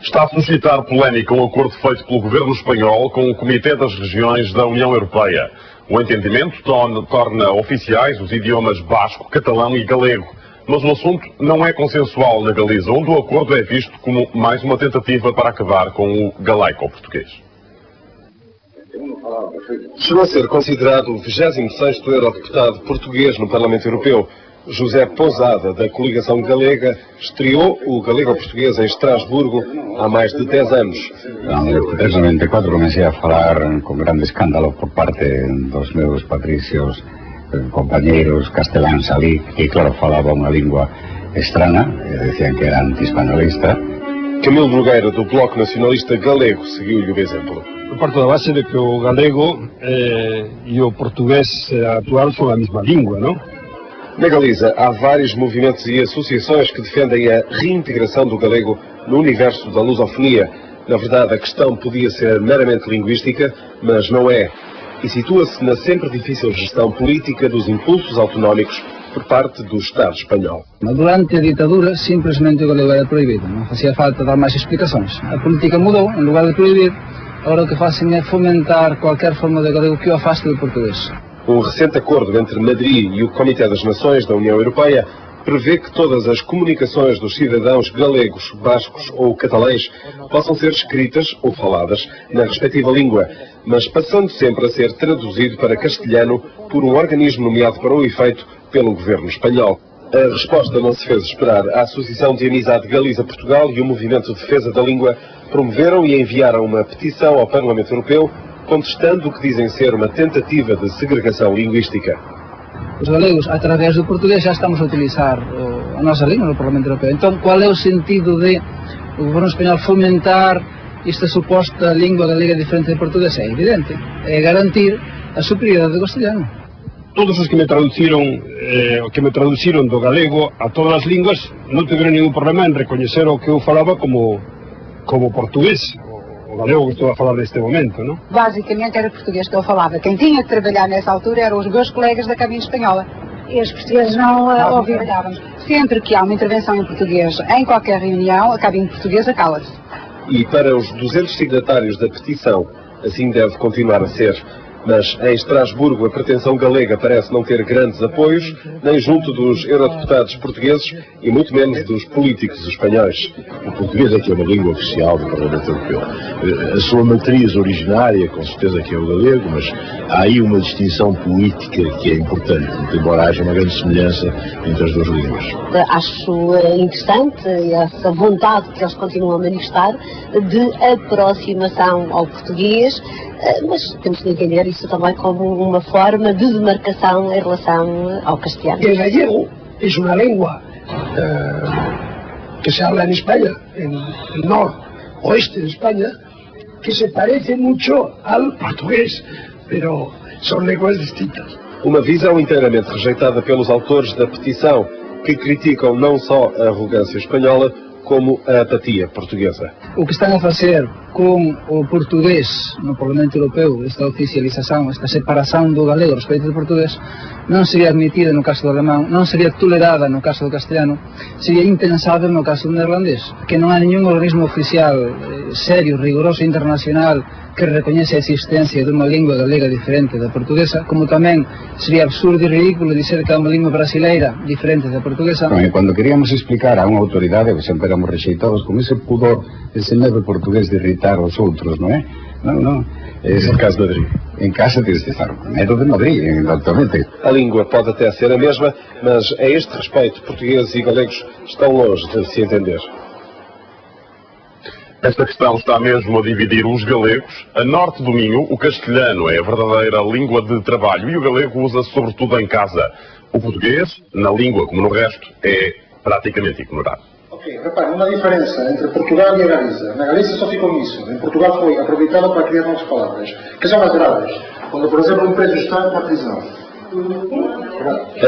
Está a suscitar polémica um acordo feito pelo governo espanhol com o Comitê das Regiões da União Europeia. O entendimento torna oficiais os idiomas basco, catalão e galego. Mas o assunto não é consensual na Galiza, onde o acordo é visto como mais uma tentativa para acabar com o galaico-português. Chegou a ser considerado o 26º eurodeputado português no Parlamento Europeu. José Pousada, da coligação galega, estreou o galego-português em Estrasburgo há mais de 10 anos. Em 94 comecei a falar com grande escândalo por parte dos meus patrícios companheiros castelães ali, que claro, falavam uma língua estranha, diziam que era anti-espanholista. Camilo Nogueira, do Bloco Nacionalista Galego, seguiu-lhe o exemplo. Eu parto da base de que o galego e o português atual são a mesma língua, não? Na Galiza, há vários movimentos e associações que defendem a reintegração do galego no universo da lusofonia. Na verdade, a questão podia ser meramente linguística, mas não é. E situa-se na sempre difícil gestão política dos impulsos autonómicos por parte do Estado espanhol. Durante a ditadura, simplesmente o galego era proibido. Não fazia falta dar mais explicações. A política mudou, em lugar de proibir, agora o que fazem é fomentar qualquer forma de galego que o afaste do português. Um recente acordo entre Madrid e o Comitê das Nações da União Europeia prevê que todas as comunicações dos cidadãos galegos, bascos ou catalães possam ser escritas ou faladas na respectiva língua, mas passando sempre a ser traduzido para castelhano por um organismo nomeado para o efeito pelo governo espanhol. A resposta não se fez esperar. A Associação de Amizade Galiza-Portugal e o Movimento de Defesa da Língua promoveram e enviaram uma petição ao Parlamento Europeu contestando o que dizem ser uma tentativa de segregação linguística. Os galegos, através do português, já estamos a utilizar a nossa língua no Parlamento Europeu. Então, qual é o sentido de o governo espanhol fomentar esta suposta língua galega diferente do português? É evidente. É garantir a superioridade do castelhano. Todos os que me traduziram do galego a todas as línguas não tiveram nenhum problema em reconhecer o que eu falava como português. O galego que estou a falar neste momento, não? Basicamente era português que eu falava. Quem tinha que trabalhar nessa altura eram os meus colegas da cabine espanhola. E os portugueses não ouviam. Sempre que há uma intervenção em português em qualquer reunião, a cabine portuguesa cala-se. E para os 200 signatários da petição, assim deve continuar a ser. Mas em Estrasburgo a pretensão galega parece não ter grandes apoios, nem junto dos eurodeputados portugueses e muito menos dos políticos espanhóis. O português é que é uma língua oficial do Parlamento Europeu. A sua matriz originária, com certeza que é o galego, mas há aí uma distinção política que é importante, embora haja uma grande semelhança entre as duas línguas. Acho interessante essa vontade que eles continuam a manifestar de aproximação ao português, mas temos que entender isso também como uma forma de demarcação em relação ao castelhano. El gallego es una lengua que se habla en España, en el noroeste de España, que se parece mucho al portugués, pero son lenguas distintas. Uma visão inteiramente rejeitada pelos autores da petição, que criticam não só a arrogância espanhola, como a apatia portuguesa. O que estão a fazer com o português no Parlamento Europeu, esta oficialização, esta separação do galego respeito do português, não seria admitida no caso do alemão, não seria tolerada no caso do castelhano, seria impensável no caso do neerlandês, que não há nenhum organismo oficial sério, rigoroso, internacional, que reconhece a existência de uma língua galega diferente da portuguesa, como também seria absurdo e ridículo dizer que há uma língua brasileira diferente da portuguesa. E quando queríamos explicar a uma autoridade, sempre éramos rejeitados com esse pudor, esse medo português de irritar os outros, não é? Não. Esse é o caso de Madrid. Em casa tens de estar com medo de Madrid, exatamente. A língua pode até ser a mesma, mas a este respeito, portugueses e galegos estão longe de se entender. Esta questão está mesmo a dividir os galegos. A norte do Minho, o castelhano é a verdadeira língua de trabalho e o galego usa-se sobretudo em casa. O português, na língua como no resto, é praticamente ignorado. Ok, repare, uma diferença entre Portugal e a Galiza. Na Galiza só ficou nisso. Em Portugal foi aproveitado para criar novas palavras, que são mais graves. Quando, por exemplo, um preso está na prisão.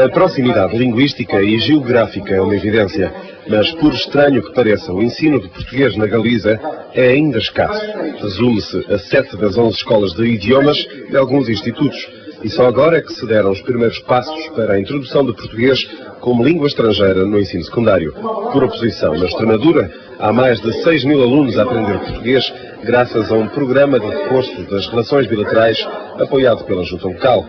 A proximidade linguística e geográfica é uma evidência, mas por estranho que pareça, o ensino de português na Galiza é ainda escasso. Resume-se a 7 das 11 escolas de idiomas e alguns institutos. E só agora é que se deram os primeiros passos para a introdução do português como língua estrangeira no ensino secundário. Por oposição, na Extremadura, há mais de 6.000 alunos a aprender português graças a um programa de reforço das relações bilaterais apoiado pela junta local.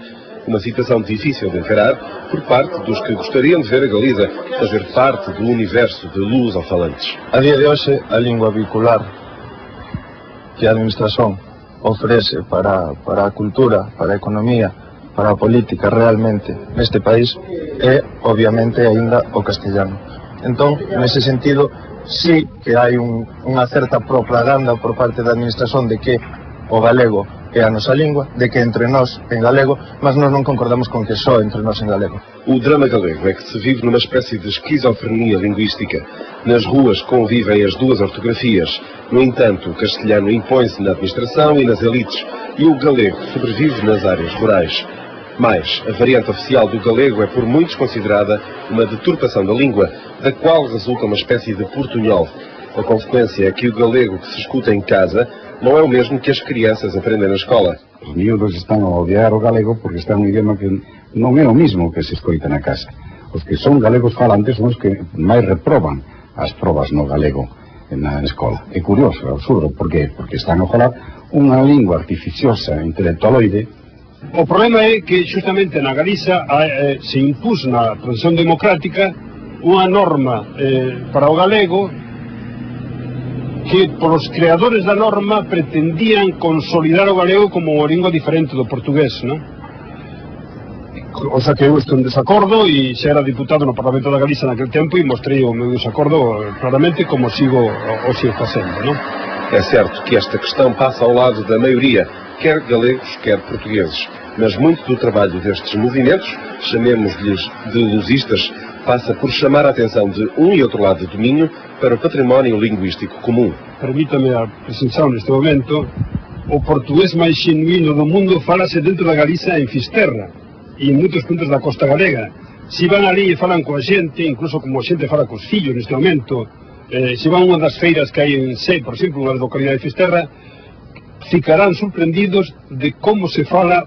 Uma situação difícil de encarar por parte dos que gostariam de ver a Galiza fazer parte do universo de lusofalantes. A día de hoxe, a língua vehicular que a administración ofrece para a cultura, para a economía, para a política realmente neste país é, obviamente, aínda o castellano. Entón, nese sentido, sí que hai unha certa propaganda por parte da administración de que o galego é a nosa lingua, de que entre nós en galego, mas nós non concordamos con que só entre nós en galego. O drama galego é que se vive numa espécie de esquizofrenia linguística. Nas ruas convivem as duas ortografias. No entanto, o castelhano impõe-se na administração e nas elites, e o galego sobrevive nas áreas rurais. Mais, a variante oficial do galego é por muitos considerada uma deturpação da língua, da qual resulta uma espécie de portunhol. A consequência é que o galego que se escuta em casa não é o mesmo que as crianças aprendem na escola. Os miúdos están a odiar o galego porque está un idioma que non é o mismo que se escoita na casa. Os que son galegos falantes son os que máis reproban as probas no galego na escola. É curioso, é absurdo. Por qué? Porque están a falar unha lingua artificiosa, intelectualoide. O problema é que justamente na Galiza se impús na transición democrática unha norma para o galego que polos creadores da norma pretendían consolidar o galego como unha lingua diferente do portugués, non? O sea que eu estou en desacordo e xa era diputado no Parlamento da Galiza naquele tempo e mostrei o meu desacordo claramente como o sigo facendo, non? É certo que esta questão passa ao lado da maioria, quer galegos, quer portugueses. Mas muito do trabalho destes movimentos, chamemos-lhes de lusistas, passa por chamar a atenção de um e outro lado do Minho para o património linguístico comum. Permítame a presenção neste momento. O portugués máis xenuíno do mundo fálase dentro da Galiza en Fisterra e en moitos puntos da costa galega. Se van ali e falan coa xente, incluso como a xente fala cos fillos neste momento, se van unha das feiras que hai en Sé, por exemplo, unha localidade de Fisterra, ficarán sorprendidos de como se fala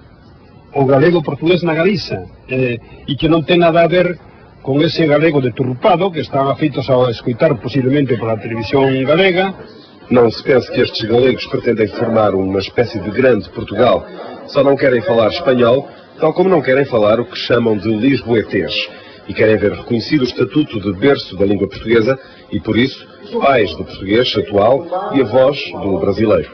o galego portugués na Galiza e que non ten nada a ver con ese galego deturpado que están afeitos a escoitar posiblemente pola televisión galega. Não se pense que estes galegos pretendem formar uma espécie de grande Portugal. Só não querem falar espanhol, tal como não querem falar o que chamam de lisboetês. E querem ver reconhecido o estatuto de berço da língua portuguesa e, por isso, pais do português atual e avós do brasileiro.